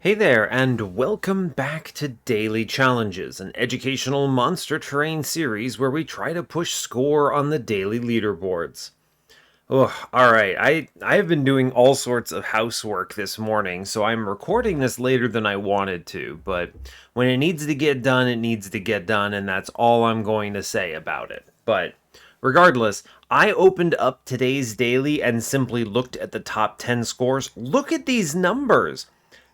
Hey there, and welcome back to Daily Challenges, an educational monster terrain series where we try to push score on the daily leaderboards. Oh, alright, I have been doing all sorts of housework this morning, so I'm recording this later than I wanted to, but when it needs to get done, it needs to get done, and that's all I'm going to say about it. But regardless, I opened up today's daily and simply looked at the top 10 scores. Look at these numbers!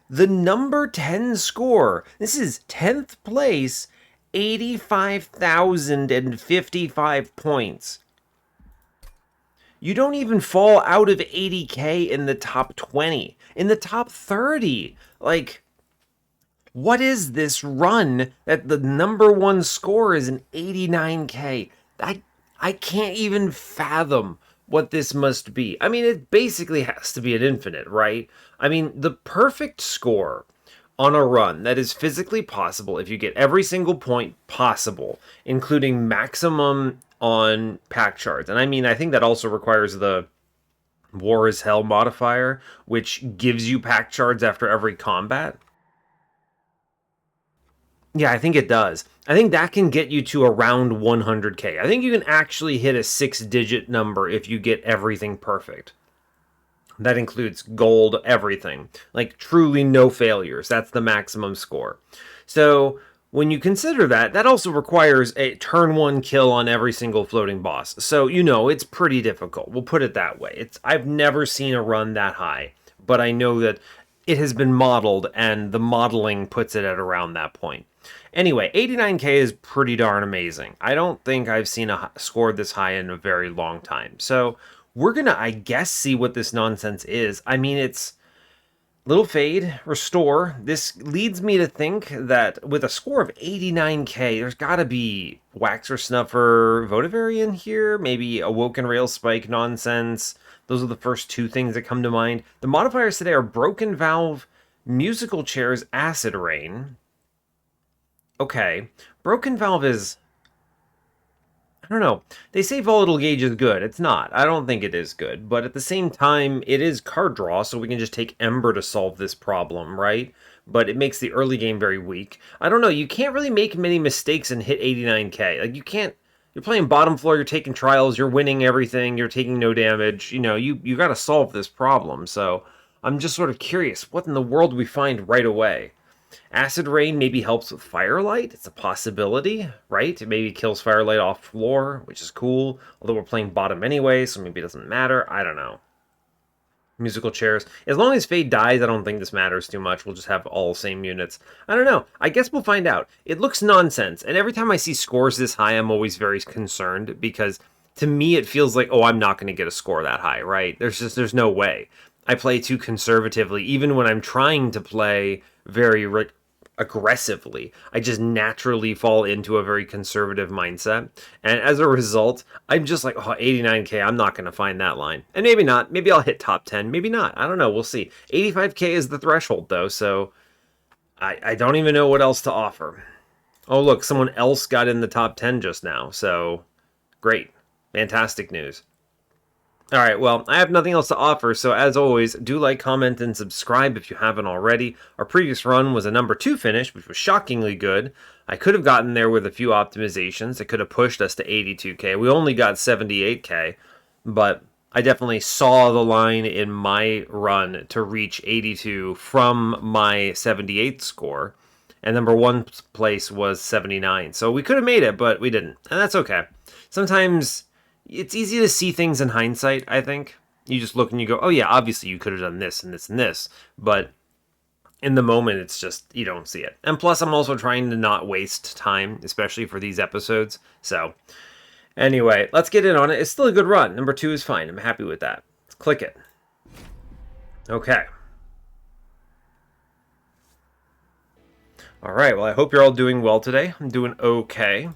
The number 10 score, this is 10th place, 85,055 points. You don't even fall out of 80k in the top 20, in the top 30. Like, what is this run that the number one score is an 89k? I can't even fathom what this must be. I mean, it basically has to be an infinite, right? I mean, the perfect score on a run that is physically possible if you get every single point possible, including maximum on Pact Shards. And I mean, I think that also requires the War is Hell modifier, which gives you Pact Shards after every combat. Yeah, I think it does. I think that can get you to around 100k. I think you can actually hit a 6-digit number if you get everything perfect. That includes gold, everything. Like, truly no failures. That's the maximum score. So, when you consider that, that also requires a turn 1 kill on every single floating boss. So, it's pretty difficult. We'll put it that way. I've never seen a run that high, but I know that it has been modeled, and the modeling puts it at around that point. Anyway, 89k is pretty darn amazing. I don't think I've seen a score this high in a very long time. So we're going to, I guess, see what this nonsense is. I mean, it's little fade, restore. This leads me to think that with a score of 89k, there's got to be Waxer Snuffer Votivary in here, maybe Awoken Rail Spike nonsense. Those are the first two things that come to mind. The modifiers today are Broken Valve, Musical Chairs, Acid Rain. Okay, Broken Valve is... I don't know. They say Volatile Gauge is good. It's not. I don't think it is good. But at the same time, it is card draw, so we can just take Ember to solve this problem, right? But it makes the early game very weak. I don't know. You can't really make many mistakes and hit 89k. Like, you can't... You're playing bottom floor, you're taking trials, you're winning everything, you're taking no damage. You got to solve this problem. So I'm just sort of curious, what in the world do we find right away? Acid Rain maybe helps with Firelight. It's a possibility, right? It maybe kills Firelight off floor, which is cool. Although we're playing bottom anyway, so maybe it doesn't matter. I don't know. Musical Chairs. As long as Fade dies, I don't think this matters too much. We'll just have all same units. I don't know. I guess we'll find out. It looks nonsense. And every time I see scores this high, I'm always very concerned because to me it feels like, oh, I'm not going to get a score that high, right? There's no way. I play too conservatively, even when I'm trying to play very aggressively. I just naturally fall into a very conservative mindset. And as a result, I'm just like, oh, 89k, I'm not going to find that line. And maybe not. Maybe I'll hit top 10. Maybe not. I don't know. We'll see. 85k is the threshold, though, so I don't even know what else to offer. Oh, look, someone else got in the top 10 just now, so great. Fantastic news. Alright, well, I have nothing else to offer, so as always, do like, comment, and subscribe if you haven't already. Our previous run was a number 2 finish, which was shockingly good. I could have gotten there with a few optimizations. It could have pushed us to 82k. We only got 78k, but I definitely saw the line in my run to reach 82 from my 78 score, and number 1 place was 79. So we could have made it, but we didn't, and that's okay. Sometimes it's easy to see things in hindsight, I think. You just look and you go, oh yeah, obviously you could have done this and this and this. But in the moment, it's just, you don't see it. And plus, I'm also trying to not waste time, especially for these episodes. So, anyway, let's get in on it. It's still a good run. Number 2 is fine. I'm happy with that. Let's click it. Okay. Alright, well, I hope you're all doing well today. I'm doing okay.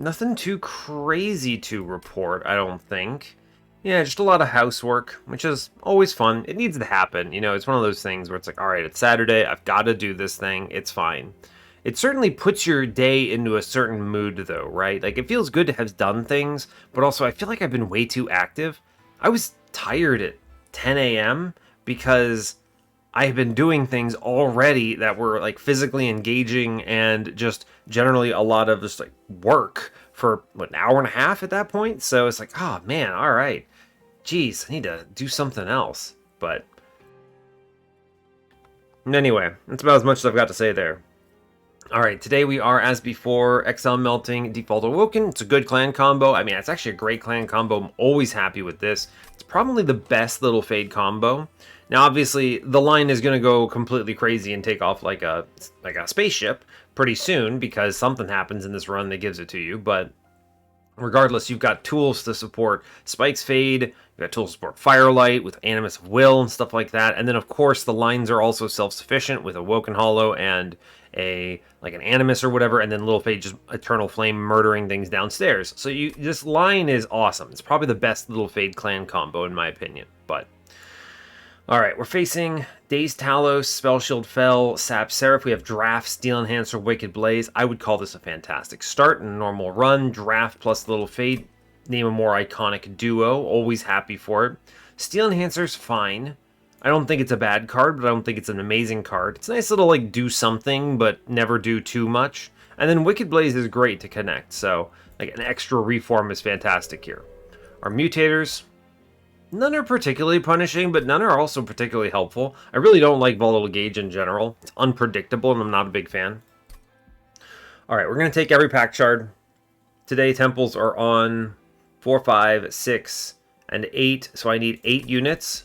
Nothing too crazy to report, I don't think. Yeah, just a lot of housework, which is always fun. It needs to happen. It's one of those things where it's like, all right, it's Saturday. I've got to do this thing. It's fine. It certainly puts your day into a certain mood, though, right? Like, it feels good to have done things, but also I feel like I've been way too active. I was tired at 10 a.m. because I have been doing things already that were like physically engaging and just generally a lot of just like work for what, an hour and a half at that point. So it's like, oh man, all right, geez, I need to do something else. But anyway, that's about as much as I've got to say there. Alright, today we are, as before, Exile Melting, Default Awoken. It's a good clan combo. I mean, it's actually a great clan combo. I'm always happy with this. It's probably the best little Fade combo. Now, obviously, the line is going to go completely crazy and take off like a spaceship pretty soon, because something happens in this run that gives it to you, but regardless, you've got tools to support Spike's Fade, you've got tools to support Firelight with Animus of Will and stuff like that, and then of course the lines are also self-sufficient with Awoken Hollow and an Animus or whatever, and then Little Fade just Eternal Flame murdering things downstairs. So this line is awesome. It's probably the best Little Fade clan combo in my opinion, but... Alright, we're facing Dazed Talos, Spell Shield Fell, Sap Seraph. We have Draft, Steel Enhancer, Wicked Blaze. I would call this a fantastic start in a normal run. Draft plus Little Fade. Name a more iconic duo. Always happy for it. Steel Enhancer's fine. I don't think it's a bad card, but I don't think it's an amazing card. It's a nice little, like, do something, but never do too much. And then Wicked Blaze is great to connect, so, like, an extra reform is fantastic here. Our mutators... None are particularly punishing, but none are also particularly helpful. I really don't like Volatile Gauge in general. It's unpredictable, and I'm not a big fan. Alright, we're going to take every Pact Shard. Today, Temples are on 4, 5, 6, and 8, so I need 8 units.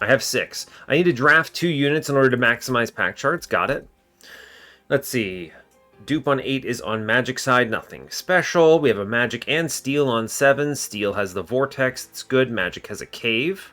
I have 6. I need to draft 2 units in order to maximize Pact Shards. Got it. Let's see. Dupe on 8 is on Magic side, nothing special. We have a Magic and Steel on 7. Steel has the Vortex, it's good. Magic has a Cave.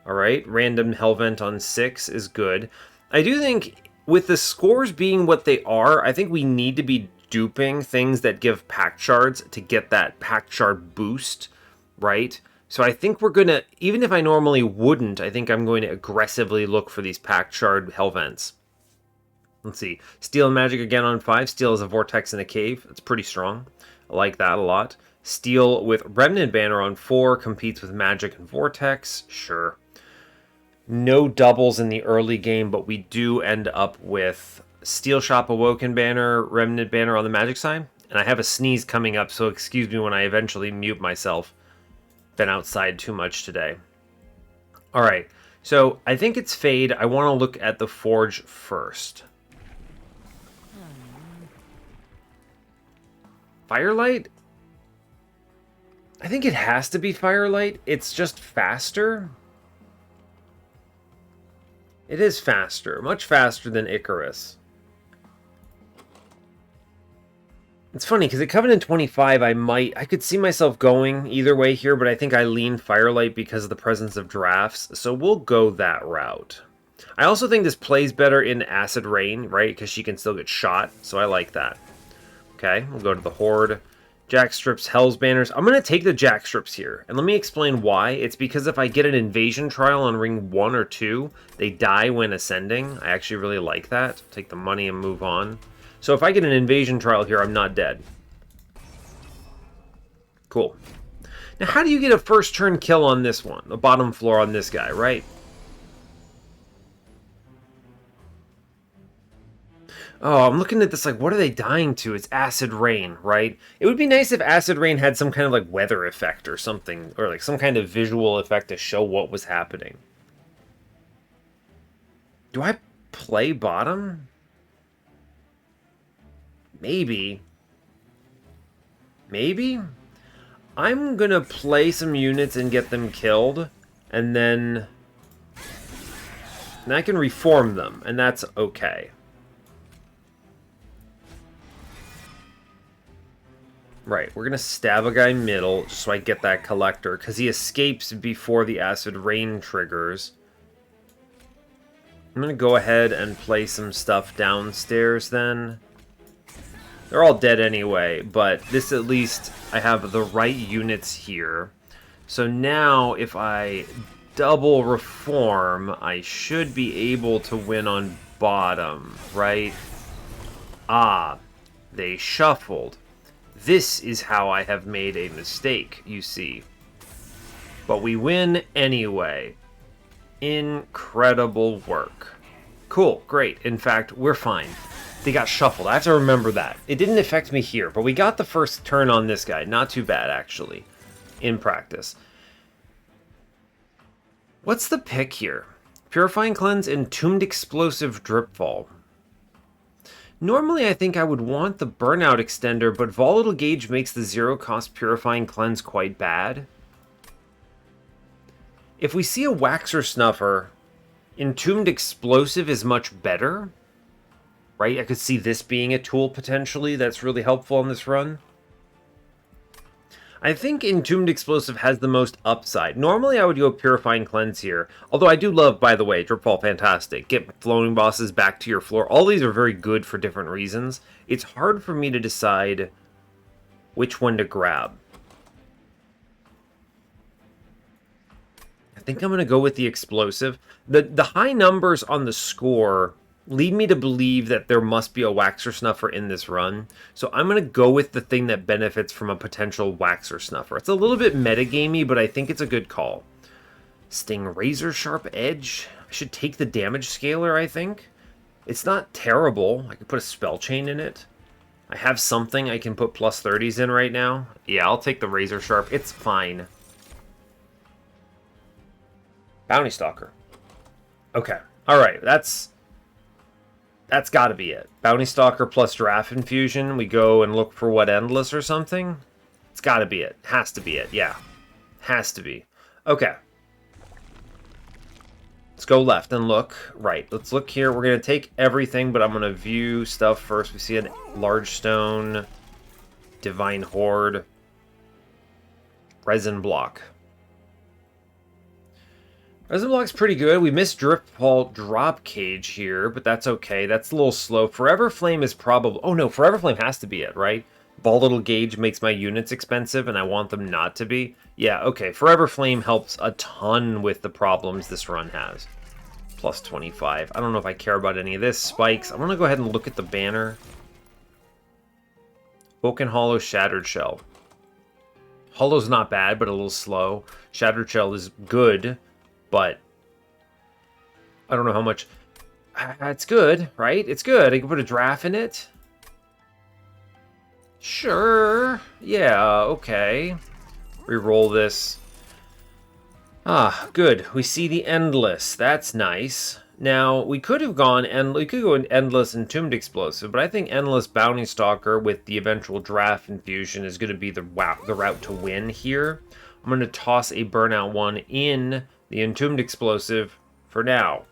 Alright, random Hellvent on 6 is good. I do think, with the scores being what they are, I think we need to be duping things that give Pact Shards to get that Pact Shard boost, right? So I think we're going to, even if I normally wouldn't, I think I'm going to aggressively look for these Pact Shard Hellvents. Let's see. Steel and Magic again on 5. Steel is a Vortex and a Cave. It's pretty strong. I like that a lot. Steel with Remnant Banner on 4 competes with Magic and Vortex. Sure. No doubles in the early game, but we do end up with Steel Shop Awoken Banner, Remnant Banner on the Magic side. And I have a sneeze coming up, so excuse me when I eventually mute myself. Been outside too much today. Alright, so I think it's Fade. I want to look at the Forge first. Firelight? I think it has to be Firelight. It's just faster. It is faster. Much faster than Icarus. It's funny, because at Covenant 25, I could see myself going either way here, but I think I lean Firelight because of the presence of drafts, so we'll go that route. I also think this plays better in Acid Rain, right? Because she can still get shot, so I like that. Okay, we'll go to the Horde. Jackstrips, Hell's Banners. I'm going to take the Jackstrips here, and let me explain why. It's because if I get an Invasion Trial on ring 1 or 2, they die when ascending. I actually really like that. Take the money and move on. So if I get an Invasion Trial here, I'm not dead. Cool. Now, how do you get a first turn kill on this one? The bottom floor on this guy, right? Oh, I'm looking at this like, what are they dying to? It's Acid Rain, right? It would be nice if Acid Rain had some kind of like weather effect or something, or like some kind of visual effect to show what was happening. Do I play bottom? Maybe. Maybe? I'm gonna play some units and get them killed, and then I can reform them, and that's okay. Right, we're going to stab a guy middle, just so I get that collector, because he escapes before the Acid Rain triggers. I'm going to go ahead and play some stuff downstairs then. They're all dead anyway, but this at least, I have the right units here. So now, if I double reform, I should be able to win on bottom, right? Ah, they shuffled. This is how I have made a mistake, you see. But we win anyway. Incredible work. Cool, great. In fact, we're fine. They got shuffled. I have to remember that. It didn't affect me here, but we got the first turn on this guy. Not too bad, actually, in practice. What's the pick here? Purifying Cleanse, Entombed Explosive, Dripfall. Normally, I think I would want the Burnout Extender, but Volatile Gauge makes the zero-cost Purifying Cleanse quite bad. If we see a Waxer Snuffer, Entombed Explosive is much better. Right? I could see this being a tool, potentially, that's really helpful on this run. I think Entombed Explosive has the most upside. Normally, I would go Purifying Cleanse here. Although I do love, by the way, Dripfall fantastic. Get Floating Bosses back to your floor. All these are very good for different reasons. It's hard for me to decide which one to grab. I think I'm going to go with the Explosive. The high numbers on the score lead me to believe that there must be a Waxer Snuffer in this run. So I'm going to go with the thing that benefits from a potential Waxer Snuffer. It's a little bit metagamey, but I think it's a good call. Sting Razor Sharp Edge. I should take the damage scaler, I think. It's not terrible. I could put a Spell Chain in it. I have something I can put plus 30s in right now. Yeah, I'll take the Razor Sharp. It's fine. Bounty Stalker. Okay. Alright, that's got to be it. Bounty Stalker plus Giraffe Infusion. We go and look for what, Endless or something? It's got to be it. Has to be it. Yeah. Has to be. Okay. Let's go left and look right. Let's look here. We're going to take everything, but I'm going to view stuff first. We see a Large Stone, Divine Horde, Resin Block. Resin Block's pretty good. We missed Dripfall Drop Cage here, but that's okay. That's a little slow. Forever Flame is probably... Oh no, Forever Flame has to be it, right? Volatile Gauge makes my units expensive, and I want them not to be. Yeah, okay. Forever Flame helps a ton with the problems this run has. Plus 25. I don't know if I care about any of this. Spikes. I'm going to go ahead and look at the banner. Awoken Hollow, Shattered Shell. Hollow's not bad, but a little slow. Shattered Shell is good, but I don't know how much. It's good, right? It's good. I can put a Giraffe in it. Sure. Yeah, okay. Reroll this. Ah, good. We see the Endless. That's nice. Now, we could have gone we could go in Endless Entombed Explosive, but I think Endless Bounty Stalker with the eventual Giraffe Infusion is going to be the route to win here. I'm going to toss a Burnout one in the Entombed Explosive for now.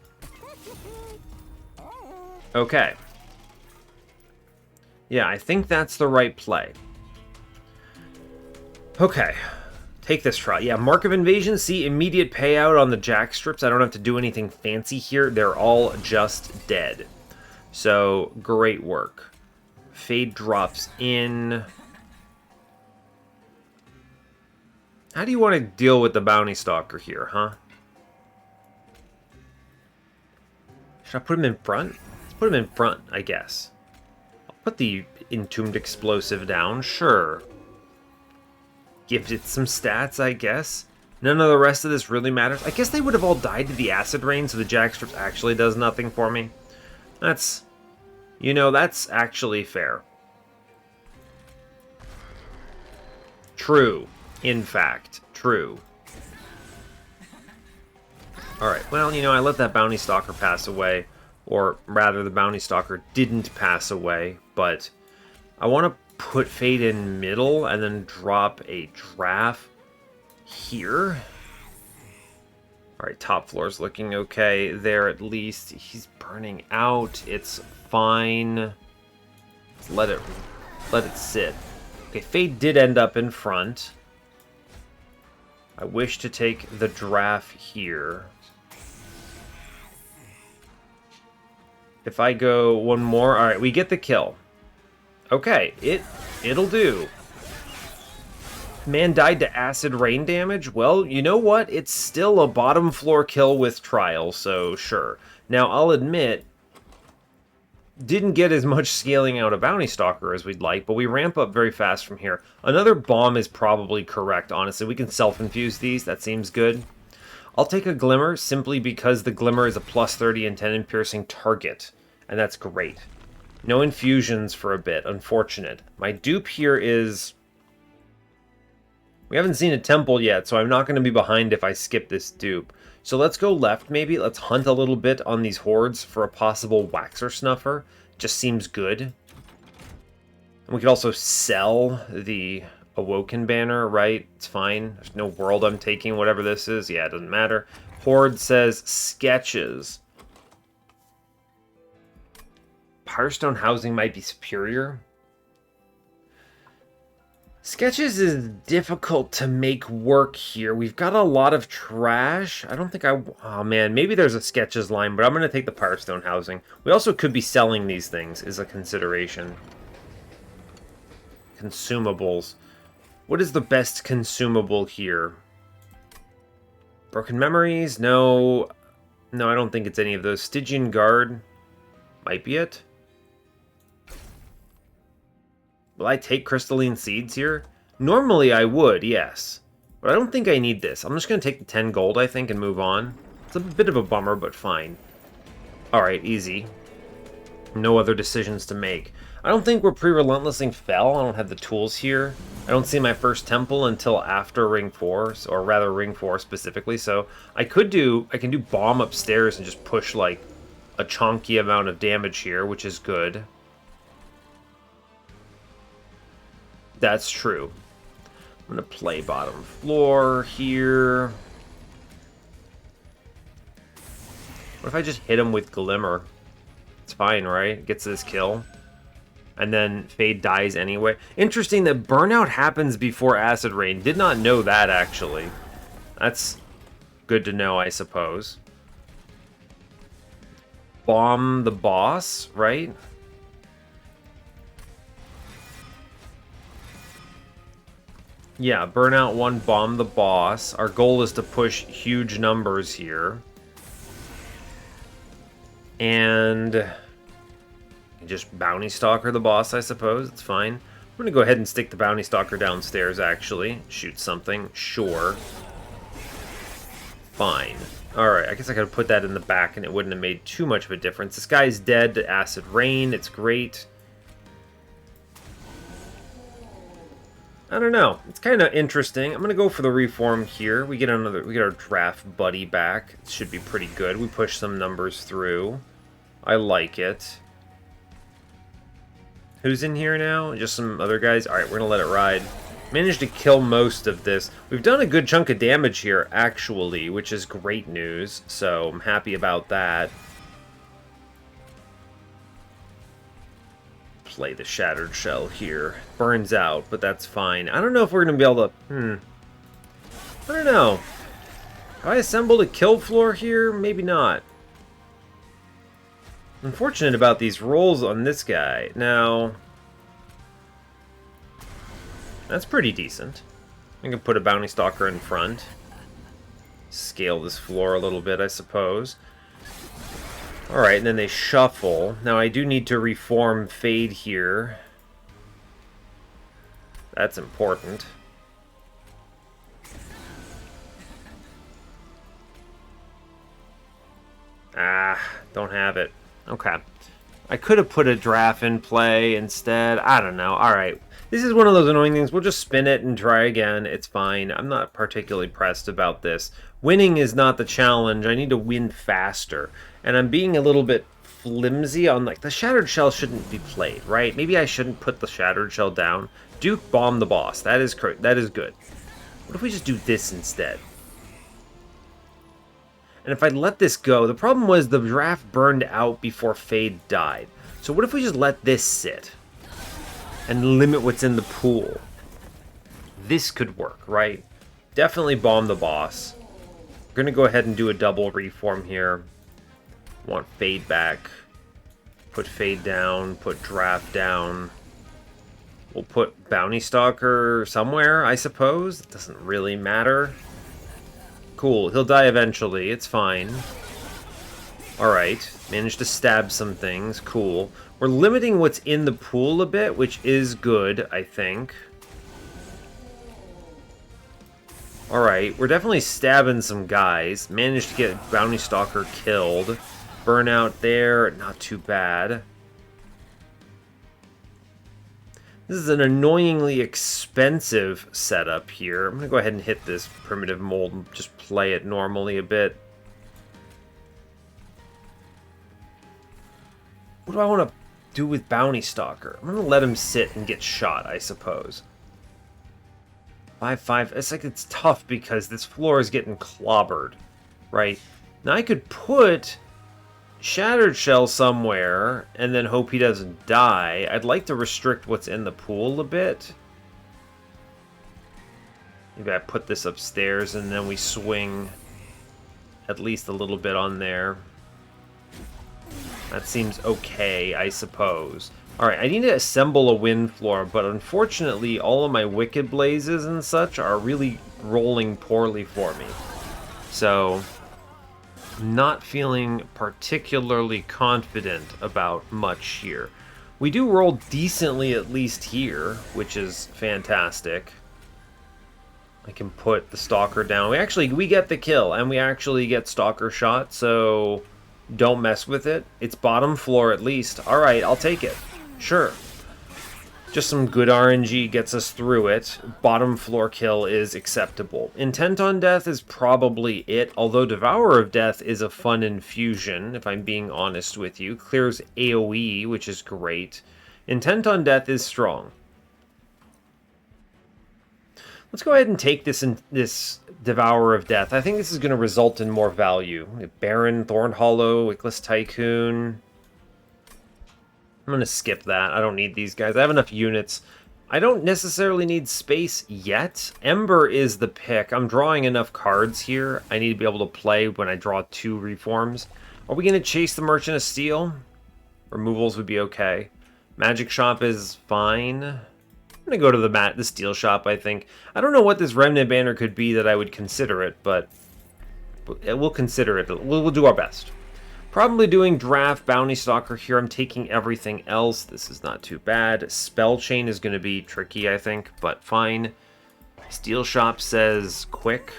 Okay. Yeah, I think that's the right play. Okay. Take this try. Yeah, Mark of Invasion. See, immediate payout on the jack strips. I don't have to do anything fancy here. They're all just dead. So, great work. Fade drops in. How do you want to deal with the Bounty Stalker here, huh? Should I put him in front? Let's put him in front, I guess. I'll put the Entombed Explosive down, sure. Give it some stats, I guess. None of the rest of this really matters. I guess they would have all died to the Acid Rain, so the Jack Strips actually does nothing for me. That's... You know, that's actually fair. True. In fact. True. Alright, well, you know, I let that Bounty Stalker pass away. Or, rather, the Bounty Stalker didn't pass away, but I want to put Fade in middle and then drop a Giraffe here. Alright, top floor's looking okay there at least. He's burning out. It's fine. Let's let it sit. Okay, Fade did end up in front. I wish to take the Giraffe here. If I go one more... Alright, we get the kill. Okay, it'll do. Man died to Acid Rain damage? Well, you know what? It's still a bottom floor kill with Trial, so sure. Now, I'll admit, didn't get as much scaling out of Bounty Stalker as we'd like, but we ramp up very fast from here. Another bomb is probably correct, honestly. We can self-infuse these. That seems good. I'll take a Glimmer simply because the Glimmer is a plus 30 and 10 in piercing target, and that's great. No infusions for a bit, unfortunate. My dupe here is... We haven't seen a temple yet, so I'm not going to be behind if I skip this dupe. So let's go left, maybe. Let's hunt a little bit on these hordes for a possible Waxer Snuffer. Just seems good. And we could also sell the Awoken banner, right? It's fine. There's no world I'm taking, whatever this is. Yeah, it doesn't matter. Horde says sketches. Firestone housing might be superior. Sketches is difficult to make work here. We've got a lot of trash. I don't think I... Oh, man. Maybe there's a Sketches line, but I'm going to take the Firestone housing. We also could be selling these things, is a consideration. Consumables. What is the best consumable here? Broken Memories? No. No, I don't think it's any of those. Stygian Guard might be it. Will I take Crystalline Seeds here? Normally I would, yes. But I don't think I need this. I'm just going to take the 10 gold, I think, and move on. It's a bit of a bummer, but fine. Alright, easy. No other decisions to make. I don't think we're pre-relentlessing Fel. I don't have the tools here. I don't see my first temple until after Ring 4, or rather Ring 4 specifically, so I can do Bomb upstairs and just push, like, a chunky amount of damage here, which is good. That's true. I'm going to play bottom floor here. What if I just hit him with Glimmer? It's fine, right? Gets this kill. And then Fade dies anyway. Interesting that Burnout happens before Acid Rain. Did not know that, actually. That's good to know, I suppose. Bomb the boss, right? Yeah, Burnout 1, bomb the boss. Our goal is to push huge numbers here. And just Bounty Stalker the boss, I suppose. It's fine. I'm going to go ahead and stick the Bounty Stalker downstairs, actually. Shoot something. Sure. Fine. Alright, I guess I could have put that in the back and it wouldn't have made too much of a difference. This guy's dead to Acid Rain. It's great. I don't know. It's kind of interesting. I'm going to go for the reform here. We get our draft buddy back. It should be pretty good. We push some numbers through. I like it. Who's in here now? Just some other guys? Alright, we're going to let it ride. Managed to kill most of this. We've done a good chunk of damage here, actually, which is great news. So I'm happy about that. Play the Shattered Shell here. Burns out, but that's fine. I don't know if we're going to be able to... I don't know. Have I assembled a kill floor here? Maybe not. Unfortunate about these rolls on this guy. Now... That's pretty decent. I can put a Bounty Stalker in front. Scale this floor a little bit, I suppose. Alright, and then they shuffle. Now I do need to reform Fade here. That's important. Ah, don't have it. Okay. I could have put a draft in play instead. I don't know. Alright. This is one of those annoying things. We'll just spin it and try again. It's fine. I'm not particularly pressed about this. Winning is not the challenge. I need to win faster. And I'm being a little bit flimsy on, like, the Shattered Shell shouldn't be played, right? Maybe I shouldn't put the Shattered Shell down. Duke bomb the boss. That is correct. That is good. What if we just do this instead? And if I let this go, the problem was the draft burned out before Fade died. So what if we just let this sit? And limit what's in the pool? This could work, right? Definitely bomb the boss. We're going to go ahead and do a double reform here. Want Fade back. Put Fade down. Put draft down. We'll put Bounty Stalker somewhere, I suppose. It doesn't really matter. Cool. He'll die eventually. It's fine. Alright. Managed to stab some things. Cool. We're limiting what's in the pool a bit, which is good, I think. Alright, we're definitely stabbing some guys. Managed to get Bounty Stalker killed. Burnout there, not too bad. This is an annoyingly expensive setup here. I'm going to go ahead and hit this primitive mold and just play it normally a bit. What do I want to do with Bounty Stalker? I'm going to let him sit and get shot, I suppose. 5-5. It's like it's tough because this floor is getting clobbered, right? Now I could put Shattered Shell somewhere and then hope he doesn't die. I'd like to restrict what's in the pool a bit. Maybe I put this upstairs and then we swing at least a little bit on there. That seems okay, I suppose. Alright, I need to assemble a wind floor, but unfortunately all of my Wicked Blazes and such are really rolling poorly for me. So, I'm not feeling particularly confident about much here. We do roll decently at least here, which is fantastic. I can put the Stalker down. We get the kill, and we actually get Stalker shot, so don't mess with it. It's bottom floor at least. Alright, I'll take it. Sure. Just some good RNG gets us through it. Bottom floor kill is acceptable. Intent on Death is probably it, although Devourer of Death is a fun infusion, if I'm being honest with you. Clears AoE, which is great. Intent on Death is strong. Let's go ahead and take this Devourer of Death. I think this is going to result in more value. Baron, Thorn Hollow, Wickless Tycoon. I'm going to skip that. I don't need these guys. I have enough units. I don't necessarily need space yet. Ember is the pick. I'm drawing enough cards here. I need to be able to play when I draw 2 reforms. Are we going to chase the Merchant of Steel? Removals would be okay. Magic Shop is fine. I'm going to go to the Steel Shop, I think. I don't know what this Remnant Banner could be that I would consider it, but we'll consider it. We'll do our best. Probably doing Draft, Bounty Stalker here. I'm taking everything else. This is not too bad. Spell Chain is going to be tricky, I think, but fine. Steel Shop says quick.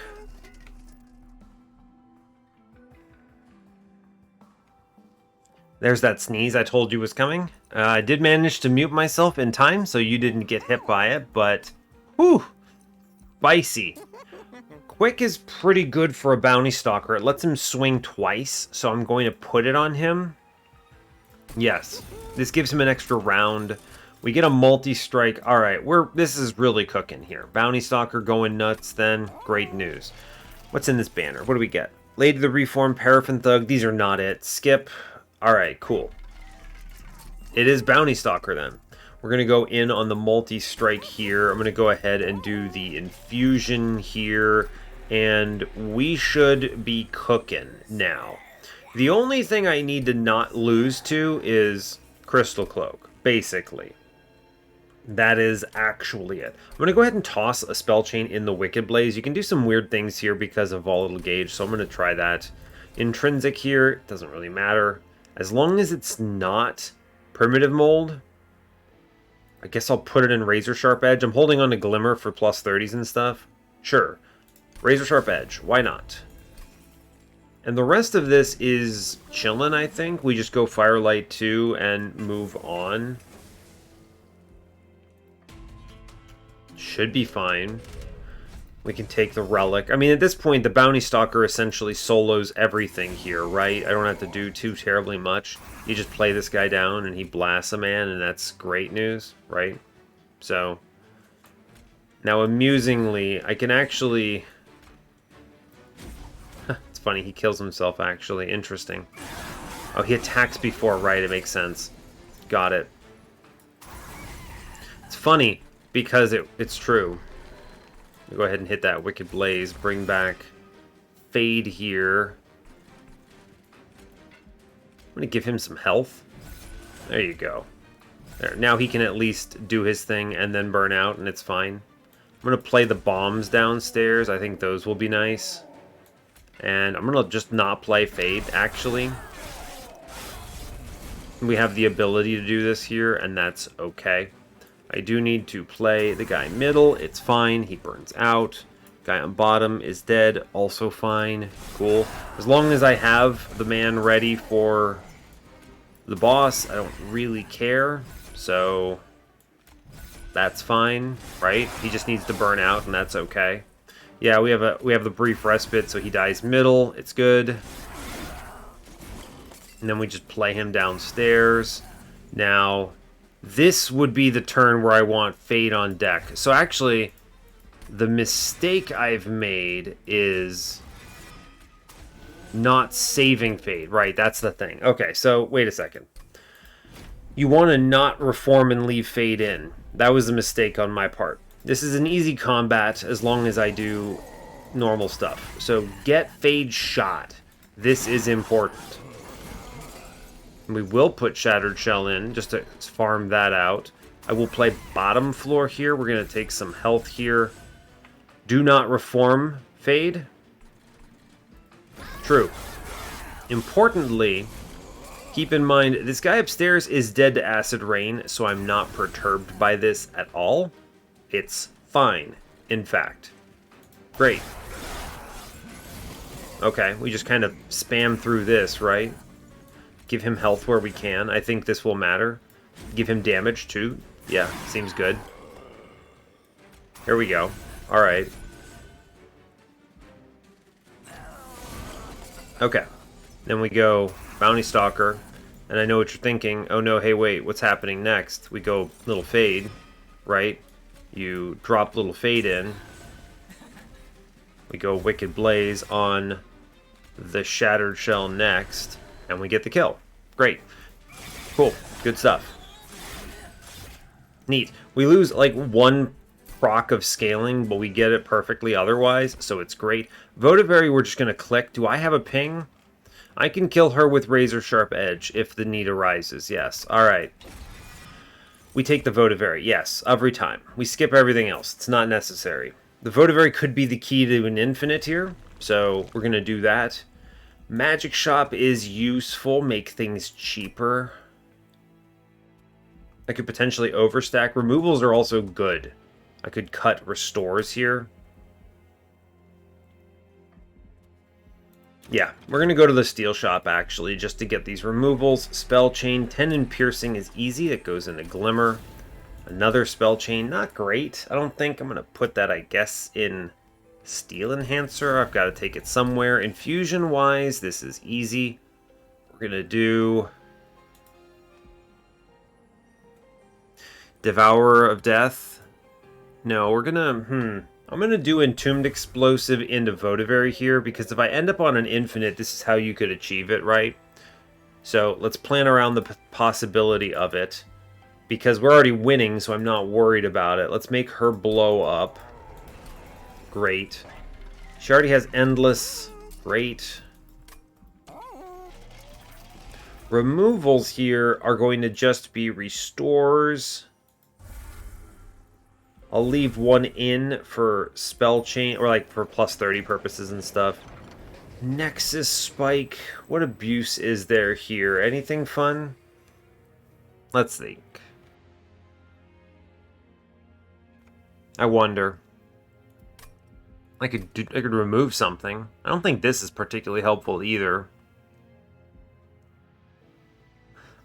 There's that sneeze I told you was coming. I did manage to mute myself in time, so you didn't get hit by it, but whew, spicy. Quick is pretty good for a Bounty Stalker. It lets him swing twice, so I'm going to put it on him. Yes, this gives him an extra round. We get a multi-strike. All right, this is really cooking here. Bounty Stalker going nuts then. Great news. What's in this banner? What do we get? Lady the Reformed, Paraffin Thug. These are not it. Skip. All right, cool. It is Bounty Stalker then. We're going to go in on the multi-strike here. I'm going to go ahead and do the infusion here. And we should be cooking now. The only thing I need to not lose to is Crystal Cloak, basically. That is actually it. I'm going to go ahead and toss a Spell Chain in the Wicked Blaze. You can do some weird things here because of Volatile Gauge, so I'm going to try that. Intrinsic here, it doesn't really matter. As long as it's not Primitive Mold, I guess I'll put it in Razor Sharp Edge. I'm holding on to Glimmer for plus 30s and stuff. Sure. Razor Sharp Edge, why not? And the rest of this is chillin', I think. We just go Firelight 2 and move on. Should be fine. We can take the Relic. I mean, at this point, the Bounty Stalker essentially solos everything here, right? I don't have to do too terribly much. You just play this guy down and he blasts a man, and that's great news, right? So, now amusingly, I can actually... It's funny, he kills himself, actually. Interesting. Oh, he attacks before, right? It makes sense. Got it. It's funny, because it's true. Go ahead and hit that Wicked Blaze. Bring back Fade here. I'm going to give him some health. There you go. There. Now he can at least do his thing and then burn out, and it's fine. I'm going to play the bombs downstairs. I think those will be nice. And I'm going to just not play Fade, actually. We have the ability to do this here, and that's okay. I do need to play the guy middle. It's fine. He burns out. Guy on bottom is dead, also fine. Cool. As long as I have the man ready for the boss, I don't really care. So that's fine, right? He just needs to burn out, and that's okay. Yeah, we have the brief respite, so he dies middle. It's good. And then we just play him downstairs. Now, this would be the turn where I want Fade on deck. So actually, the mistake I've made is not saving Fade. Right, that's the thing. Okay, so wait a second. You want to not reform and leave Fade in. That was a mistake on my part. This is an easy combat as long as I do normal stuff. So get Fade shot. This is important. We will put Shattered Shell in just to farm that out. I will play bottom floor here. We're going to take some health here. Do not reform Fade. True. Importantly, keep in mind, this guy upstairs is dead to Acid Rain, so I'm not perturbed by this at all. It's fine, in fact. Great. Okay, we just kind of spam through this, right? Give him health where we can. I think this will matter. Give him damage, too. Yeah, seems good. Here we go. Alright. Okay. Then we go Bounty Stalker. And I know what you're thinking. Oh no, hey wait, what's happening next? We go Little Fade, right? You drop Little Fade in. We go Wicked Blaze on the Shattered Shell next. And we get the kill. Great. Cool. Good stuff. Neat. We lose like one proc of scaling, but we get it perfectly otherwise, so it's great. Votivary, we're just going to click. Do I have a ping? I can kill her with Razor Sharp Edge if the need arises. Yes. Alright. We take the Votivary. Yes. Every time. We skip everything else. It's not necessary. The Votivary could be the key to an infinite here, so we're going to do that. Magic Shop is useful. Make things cheaper. I could potentially overstack. Removals are also good. I could cut restores here. Yeah, we're going to go to the Steel Shop, actually, just to get these removals. Spell Chain, Tendon Piercing is easy. It goes into Glimmer. Another Spell Chain, not great. I don't think I'm going to put that, I guess, in Steel Enhancer. I've got to take it somewhere. Infusion-wise, this is easy. We're going to do Devourer of Death. No, we're going to... I'm going to do Entombed Explosive into Votivary here, because if I end up on an infinite, this is how you could achieve it, right? So let's plan around the possibility of it, because we're already winning, so I'm not worried about it. Let's make her blow up. Great. She already has Endless. Great. Removals here are going to just be restores. I'll leave one in for Spell Chain, or like for plus 30 purposes and stuff. Nexus Spike. What abuse is there here? Anything fun? Let's think. I wonder. I could remove something. I don't think this is particularly helpful either.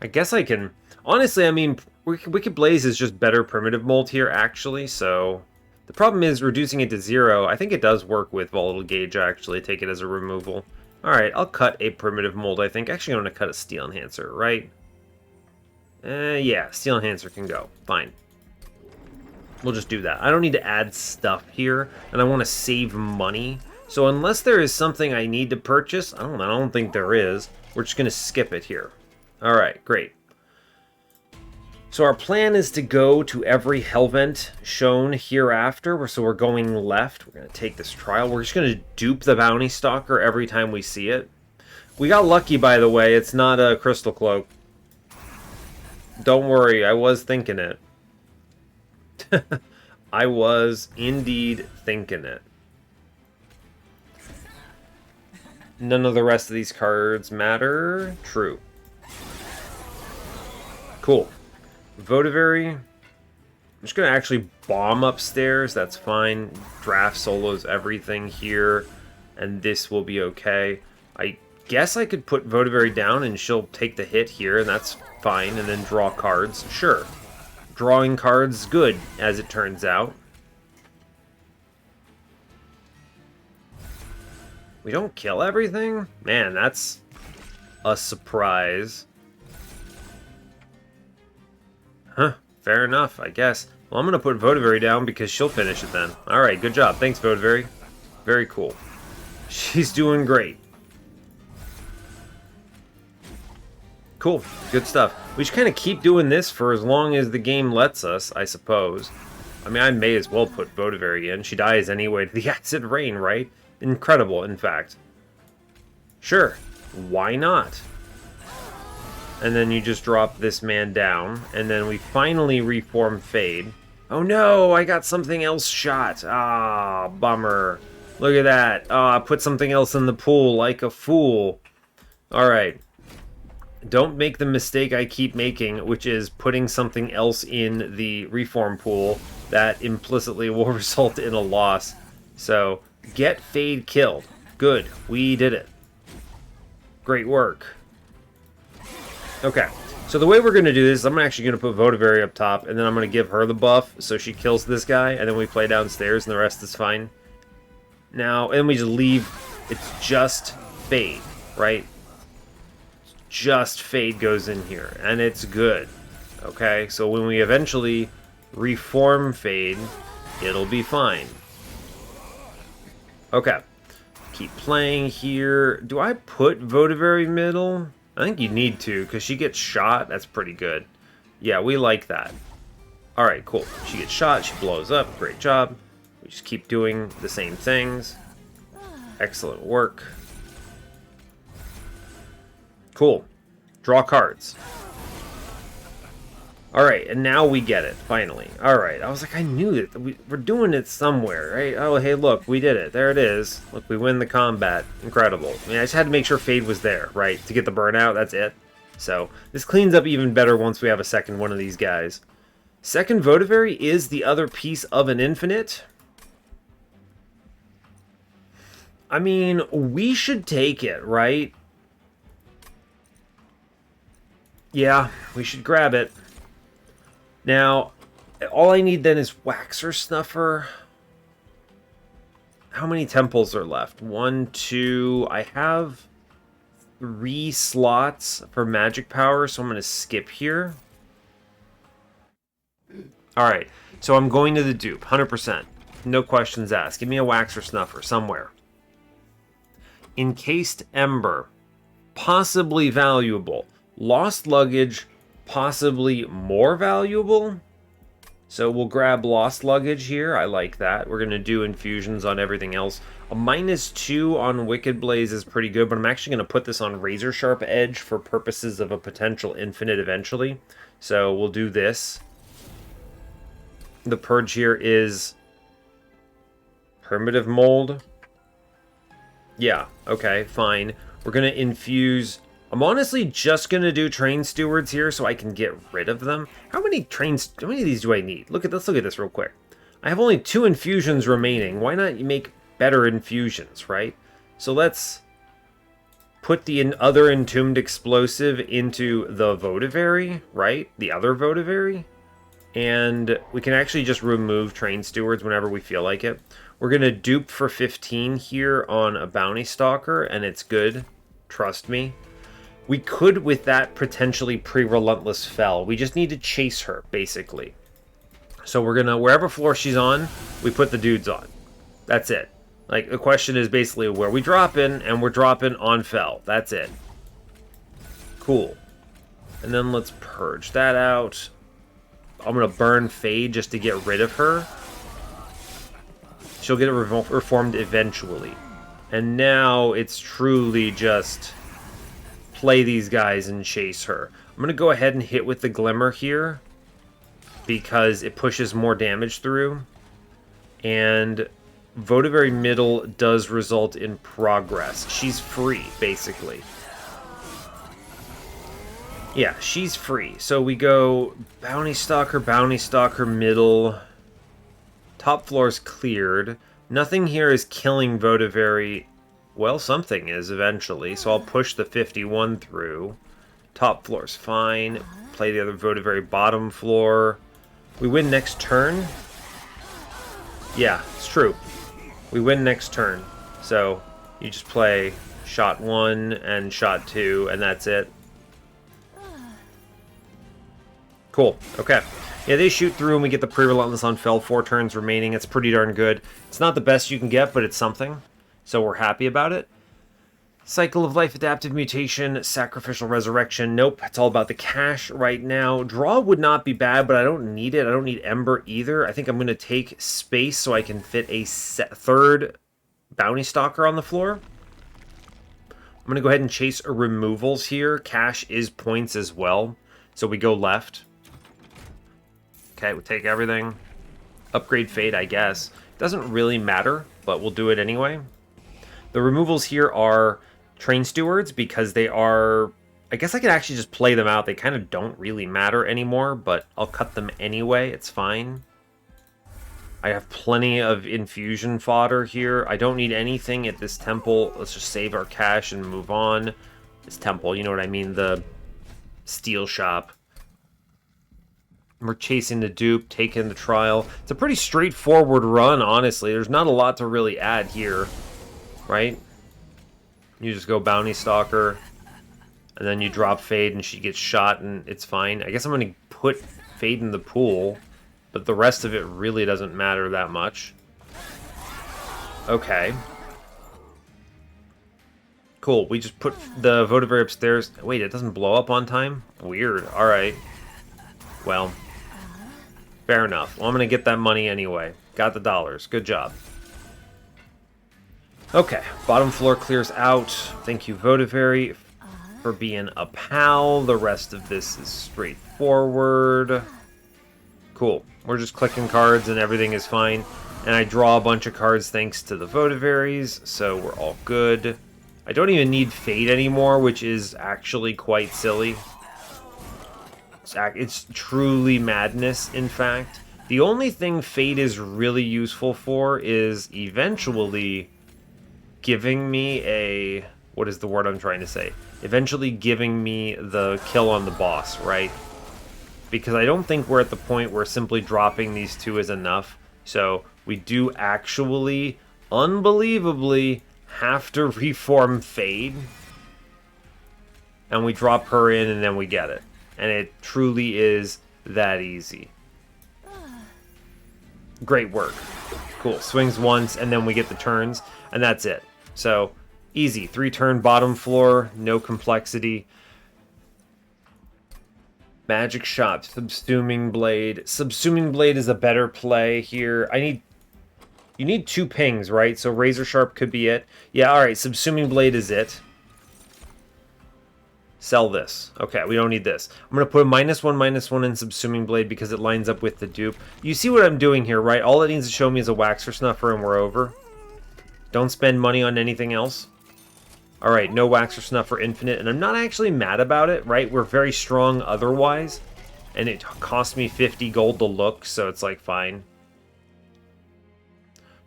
I guess I can... Honestly, I mean, Wicked Blaze is just better primitive mold here, actually, so... The problem is reducing it to 0. I think it does work with Volatile Gauge, actually. Take it as a removal. Alright, I'll cut a primitive mold, I think. Actually, I'm going to cut a Steel Enhancer, right? Yeah, Steel Enhancer can go. Fine. We'll just do that. I don't need to add stuff here, and I want to save money. So unless there is something I need to purchase, I don't think there is. We're just going to skip it here. Alright, great. So our plan is to go to every Hellvent shown hereafter. So we're going left. We're going to take this trial. We're just going to dupe the Bounty Stalker every time we see it. We got lucky, by the way. It's not a Crystal Cloak. Don't worry, I was thinking it. I was indeed thinking it. None of the rest of these cards matter. True. Cool. Votivary. I'm just going to actually bomb upstairs. That's fine. Draft solos everything here. And this will be okay. I guess I could put Votivary down and she'll take the hit here. And that's fine. And then draw cards. Sure. Drawing cards good, as it turns out. We don't kill everything? Man, that's a surprise. Huh. Fair enough, I guess. Well, I'm going to put Votivary down because she'll finish it then. Alright, good job. Thanks, Votivary. Very cool. She's doing great. Cool. Good stuff. We should kind of keep doing this for as long as the game lets us, I suppose. I mean, I may as well put Votivary in. She dies anyway to the acid rain, right? Incredible, in fact. Sure. Why not? And then you just drop this man down, and then we finally reform Fade. Oh no, I got something else shot. Ah, bummer. Look at that. Ah, I put something else in the pool like a fool. Alright. Don't make the mistake I keep making, which is putting something else in the reform pool that implicitly will result in a loss. So, get Fade killed. Good. We did it. Great work. Okay, so the way we're going to do this, I'm actually going to put Votivary up top, and then I'm going to give her the buff, so she kills this guy, and then we play downstairs, and the rest is fine. Now, and we just leave, it's just Fade, right? Just Fade goes in here, and it's good. Okay, so when we eventually reform Fade, it'll be fine. Okay, keep playing here. Do I put Votivary middle? I think you need to, because she gets shot. That's pretty good. Yeah, we like that. Alright, cool. She gets shot, she blows up. Great job. We just keep doing the same things. Excellent work. Cool. Draw cards. Alright, and now we get it, finally. Alright, I was like, I knew it. We're doing it somewhere, right? Oh, hey, look, we did it. There it is. Look, we win the combat. Incredible. I mean, I just had to make sure Fade was there, right? To get the burnout, that's it. So, this cleans up even better once we have a second one of these guys. Second Votivary is the other piece of an infinite. I mean, we should take it, right? Yeah, we should grab it. Now, all I need then is Waxer Snuffer. How many temples are left? 1, 2... I have 3 slots for magic power, so I'm going to skip here. Alright, so I'm going to the dupe, 100%. No questions asked. Give me a Waxer Snuffer somewhere. Encased Ember. Possibly valuable. Lost Luggage. Possibly more valuable. So we'll grab Lost Luggage here. I like that. We're going to do infusions on everything else. A -2 on Wicked Blaze is pretty good, but I'm actually going to put this on Razor Sharp Edge for purposes of a potential infinite eventually. So we'll do this. The purge here is Primitive Mold. Yeah, okay, fine. We're going to infuse... I'm honestly just going to do Train Stewards here so I can get rid of them. How many of these do I need? Let's look at this real quick. I have only 2 infusions remaining. Why not make better infusions, right? So let's put the other Entombed Explosive into the Votivary, right? The other Votivary. And we can actually just remove Train Stewards whenever we feel like it. We're going to dupe for 15 here on a Bounty Stalker, and it's good. Trust me. We could, with that, potentially pre-Relentless Fell. We just need to chase her, basically. So we're going to, wherever floor she's on, we put the dudes on. That's it. Like, the question is basically where we drop in, and we're dropping on Fell. That's it. Cool. And then let's purge that out. I'm going to burn Fade just to get rid of her. She'll get reformed eventually. And now it's truly just... play these guys and chase her. I'm going to go ahead and hit with the Glimmer here because it pushes more damage through. And Votivary middle does result in progress. She's free, basically. Yeah, she's free. So we go Bounty Stalker, middle. Top floor's cleared. Nothing here is killing Votivary. Well, something is eventually, so I'll push the 51 through. Top floor's fine. Play the other Votivary bottom floor. We win next turn. Yeah, it's true. We win next turn. So you just play shot 1 and shot 2, and that's it. Cool. Okay. Yeah, they shoot through and we get the pre-relentless on Fell, 4 turns remaining. It's pretty darn good. It's not the best you can get, but it's something. So we're happy about it. Cycle of Life, Adaptive Mutation, Sacrificial Resurrection. Nope, it's all about the cash right now. Draw would not be bad, but I don't need it. I don't need Ember either. I think I'm going to take space so I can fit a third Bounty Stalker on the floor. I'm going to go ahead and chase removals here. Cash is points as well. So we go left. Okay, we take everything. Upgrade Fate, I guess. Doesn't really matter, but we'll do it anyway. The removals here are Train Stewards because they are... I guess I could actually just play them out. They kind of don't really matter anymore, but I'll cut them anyway. It's fine. I have plenty of infusion fodder here. I don't need anything at this temple. Let's just save our cash and move on. This temple, you know what I mean? The steel shop. We're chasing the dupe, taking the trial. It's a pretty straightforward run, honestly. There's not a lot to really add here, right? You just go Bounty Stalker, and then you drop Fade, and she gets shot, and it's fine. I guess I'm going to put Fade in the pool, but the rest of it really doesn't matter that much. Okay. Cool, we just put the Votivary upstairs. Wait, it doesn't blow up on time? Weird, alright. Well... fair enough. Well, I'm going to get that money anyway. Got the dollars. Good job. Okay. Bottom floor clears out. Thank you, Votivary, for being a pal. The rest of this is straightforward. Cool. We're just clicking cards and everything is fine. And I draw a bunch of cards thanks to the Votivaries, so we're all good. I don't even need Fate anymore, which is actually quite silly. It's truly madness, in fact. The only thing Fate is really useful for is eventually giving me a... what is the word I'm trying to say? Eventually giving me the kill on the boss, right? Because I don't think we're at the point where simply dropping these two is enough. So we do actually, unbelievably, have to reform Fade. And we drop her in and then we get it. And it truly is that easy. Great work. Cool. Swings once, and then we get the turns, and that's it. So, easy. 3-turn bottom floor, no complexity. Magic Shot, Subsuming Blade. Subsuming Blade is a better play here. You need 2 pings, right? So Razor Sharp could be it. Yeah, alright, Subsuming Blade is it. Sell this. Okay, we don't need this. I'm going to put a -1/-1 in Subsuming Blade because it lines up with the dupe. You see what I'm doing here, right? All it needs to show me is a Waxer Snuffer and we're over. Don't spend money on anything else. Alright, no Waxer Snuffer Infinite, and I'm not actually mad about it, right? We're very strong otherwise, and it cost me 50 gold to look, so it's like fine.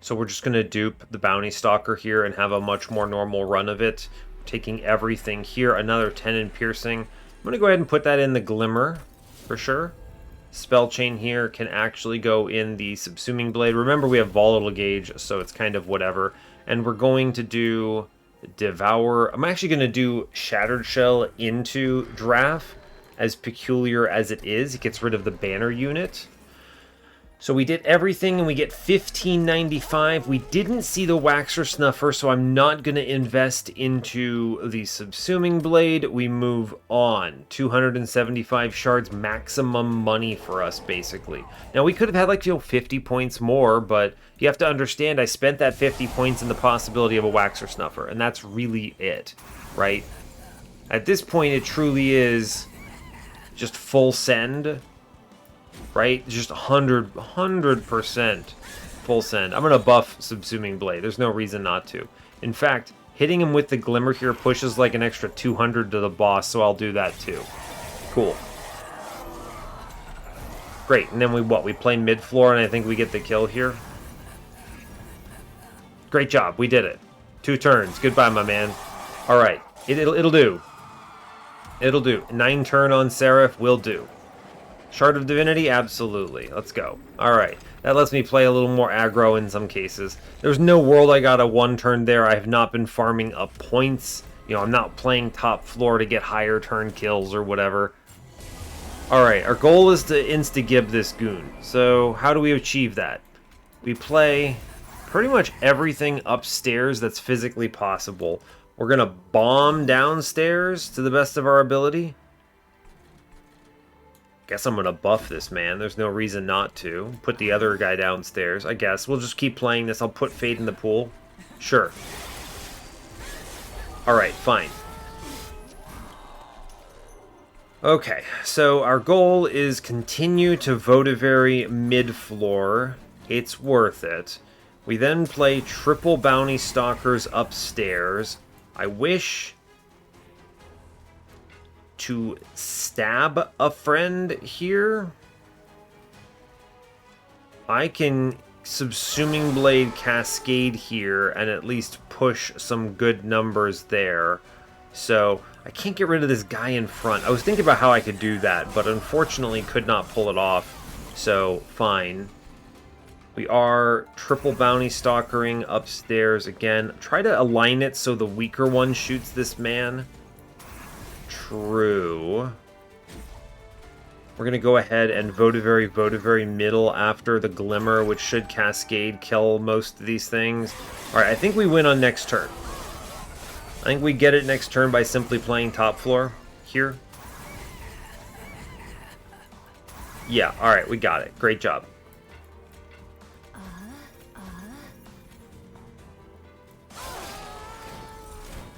So we're just going to dupe the Bounty Stalker here and have a much more normal run of it. Taking everything here, another 10 in piercing. I'm going to go ahead and put that in the Glimmer, for sure. Spell Chain here can actually go in the Subsuming Blade. Remember, we have Volatile Gauge, so it's kind of whatever. And we're going to do Devour. I'm actually going to do Shattered Shell into Draft, as peculiar as it is. It gets rid of the banner unit. So we did everything and we get 1595. We didn't see the Waxer Snuffer, so I'm not going to invest into the Subsuming Blade. We move on. 275 shards, maximum money for us, basically. Now, we could have had, like, 50 points more, but you have to understand I spent that 50 points in the possibility of a Waxer Snuffer, and that's really it, right? At this point, it truly is just full send. Right? Just 100% full send. I'm going to buff Subsuming Blade. There's no reason not to. In fact, hitting him with the Glimmer here pushes like an extra 200 to the boss, so I'll do that too. Cool. Great, and then we play mid-floor, and I think we get the kill here. Great job, we did it. 2 turns. Goodbye, my man. Alright, it'll do. It'll do. 9 turn on Seraph will do. Shard of Divinity? Absolutely. Let's go. Alright. That lets me play a little more aggro in some cases. There's no world I got a 1 turn there. I have not been farming up points. You know, I'm not playing top floor to get higher turn kills or whatever. Alright, our goal is to insta-gib this goon. So, how do we achieve that? We play pretty much everything upstairs that's physically possible. We're going to bomb downstairs to the best of our ability. Guess I'm going to buff this man. There's no reason not to. Put the other guy downstairs, I guess. We'll just keep playing this. I'll put Fate in the pool. Sure. Alright, fine. Okay, so our goal is continue to Votivary mid-floor. It's worth it. We then play triple Bounty Stalkers upstairs. I wish to stab a friend here. I can Subsuming Blade Cascade here and at least push some good numbers there. So I can't get rid of this guy in front. I was thinking about how I could do that, but unfortunately could not pull it off. So fine. We are triple Bounty Stalkering upstairs again. Try to align it so the weaker one shoots this man. True. We're going to go ahead and Votivary middle after the Glimmer, which should cascade kill most of these things. Alright, I think we win on next turn. I think we get it next turn by simply playing top floor here. Yeah, alright, we got it. Great job.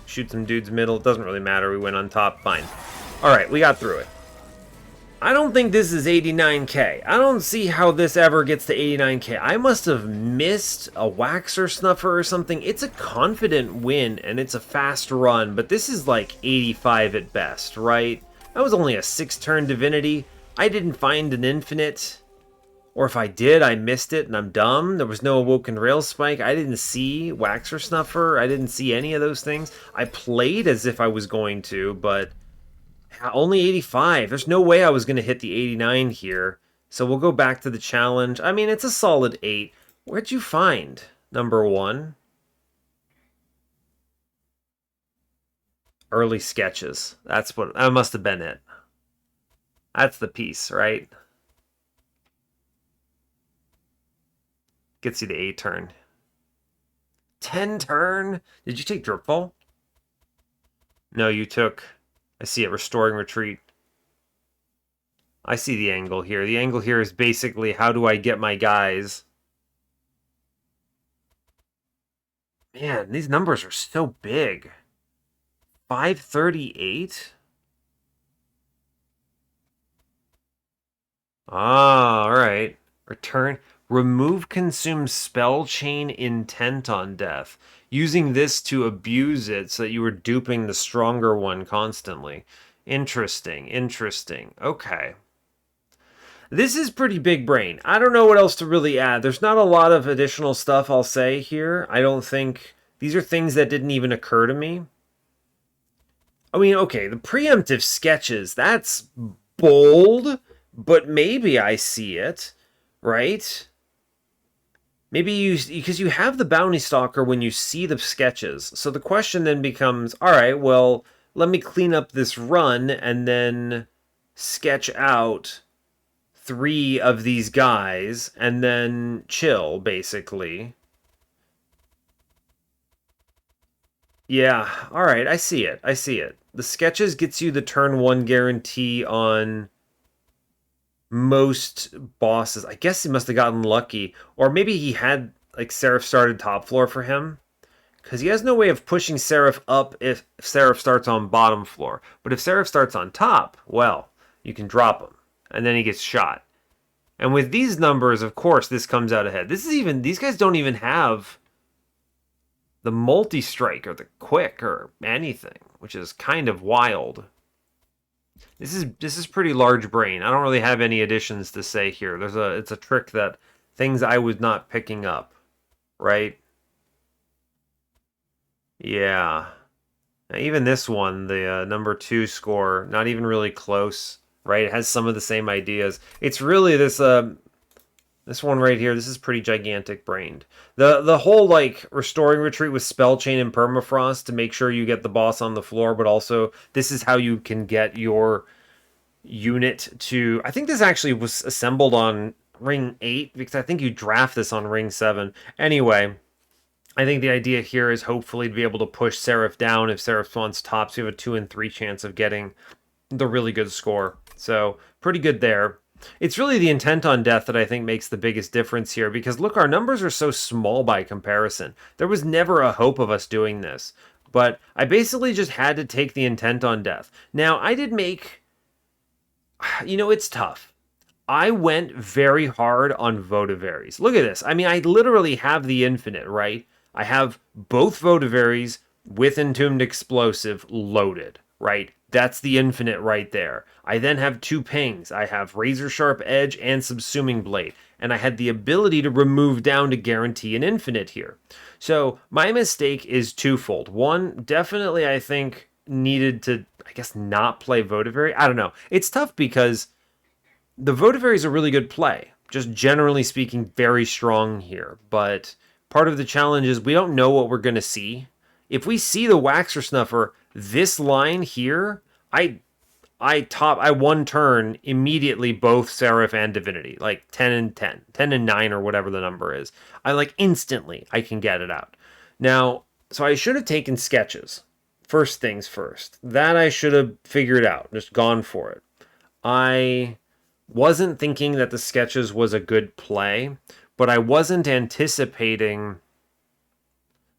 Shoot some dudes middle. It doesn't really matter. We went on top. Fine. Alright, we got through it. I don't think this is 89k. I don't see how this ever gets to 89k. I must have missed a Waxer Snuffer or something. It's a confident win, and it's a fast run, but this is like 85 at best, right? That was only a 6-turn Divinity. I didn't find an infinite. Or if I did, I missed it and I'm dumb. There was no Awoken Rail Spike. I didn't see Waxer Snuffer. I didn't see any of those things. I played as if I was going to, but only 85. There's no way I was going to hit the 89 here. So we'll go back to the challenge. I mean, it's a solid 8. Where'd you find number 1? Early sketches. That must have been it. That's the piece, right? Gets you to 8 turn. 10 turn? Did you take Dripfall? No, you took... I see it, Restoring Retreat. I see the angle here. The angle here is basically, how do I get my guys? Man, these numbers are so big. 538? Ah, alright. Return... Remove consume spell chain intent on death. Using this to abuse it so that you were duping the stronger one constantly. Interesting, interesting. Okay. This is pretty big brain. I don't know what else to really add. There's not a lot of additional stuff I'll say here. I don't think... These are things that didn't even occur to me. I mean, okay, the preemptive sketches, that's bold, but maybe I see it, right? Maybe because you have the Bounty Stalker when you see the sketches. So the question then becomes, all right, well, let me clean up this run and then sketch out 3 of these guys and then chill, basically. Yeah, all right, I see it. I see it. The sketches gets you the turn 1 guarantee on most bosses. I guess he must have gotten lucky. Or maybe he had, like, Seraph started top floor for him. Because he has no way of pushing Seraph up if Seraph starts on bottom floor. But if Seraph starts on top, well, you can drop him. And then he gets shot. And with these numbers, of course, this comes out ahead. These guys don't even have the multi-strike or the quick or anything, which is kind of wild. This is pretty large brain. I don't really have any additions to say here. It's a trick that things I was not picking up, right? Yeah. Even this one, the number 2 score, not even really close, right? It has some of the same ideas. It's really this one right here. This is pretty gigantic brained. The whole like restoring retreat with spell chain and permafrost to make sure you get the boss on the floor, but also this is how you can get your unit to. I think this actually was assembled on ring 8 because I think you draft this on ring 7. Anyway, I think the idea here is hopefully to be able to push Seraph down. If Seraph spawns tops, you have a 2 and 3 chance of getting the really good score. So pretty good there. It's really the intent on death that I think makes the biggest difference here because look, our numbers are so small by comparison. There was never a hope of us doing this, but I basically just had to take the intent on death. Now, I did make, it's tough. I went very hard on Votivaries. Look at this. I mean, I literally have the infinite, right? I have both Votivaries with Entombed Explosive loaded, right? That's the infinite right there. I then have 2 pings. I have Razor Sharp Edge and Subsuming Blade. And I had the ability to remove down to guarantee an infinite here. So my mistake is twofold. One, definitely I think needed to, I guess, not play Votivary. I don't know. It's tough because the Votivary is a really good play. Just generally speaking, very strong here. But part of the challenge is we don't know what we're going to see. If we see the Waxer Snuffer, this line here, I one turn immediately both Seraph and Divinity, like 10 and 10, 10 and 9 or whatever the number is. I like instantly I can get it out. Now, so I should have taken sketches. First things first. That I should have figured out, just gone for it. I wasn't thinking that the sketches was a good play, but I wasn't anticipating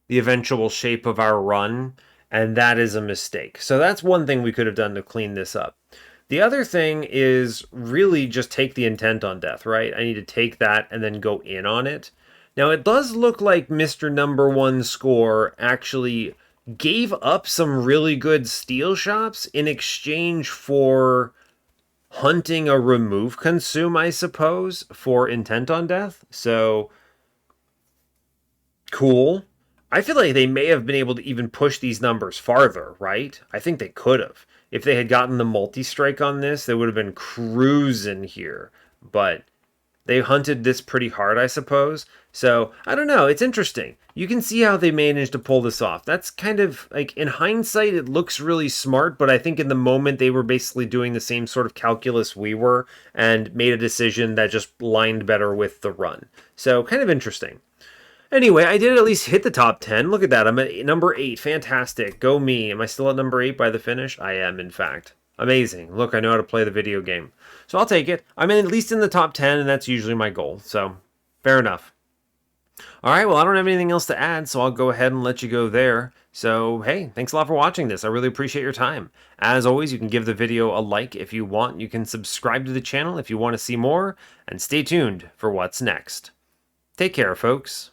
the eventual shape of our run, and that is a mistake. So that's one thing we could have done to clean this up. The other thing is really just take the intent on death, right? I need to take that and then go in on it. Now, it does look like Mr. Number 1 score actually gave up some really good steel shops in exchange for hunting a remove consume, I suppose, for intent on death. So cool. I feel like they may have been able to even push these numbers farther, right? I think they could have. If they had gotten the multi-strike on this, they would have been cruising here. But they hunted this pretty hard, I suppose. So, I don't know. It's interesting. You can see how they managed to pull this off. That's kind of, like, in hindsight, it looks really smart, but I think in the moment they were basically doing the same sort of calculus we were and made a decision that just lined better with the run. So, kind of interesting. Anyway, I did at least hit the top 10. Look at that. I'm at number 8. Fantastic. Go me. Am I still at number 8 by the finish? I am, in fact. Amazing. Look, I know how to play the video game. So I'll take it. I'm at least in the top 10, and that's usually my goal. So, fair enough. All right, well, I don't have anything else to add, so I'll go ahead and let you go there. So, hey, thanks a lot for watching this. I really appreciate your time. As always, you can give the video a like if you want. You can subscribe to the channel if you want to see more, and stay tuned for what's next. Take care, folks.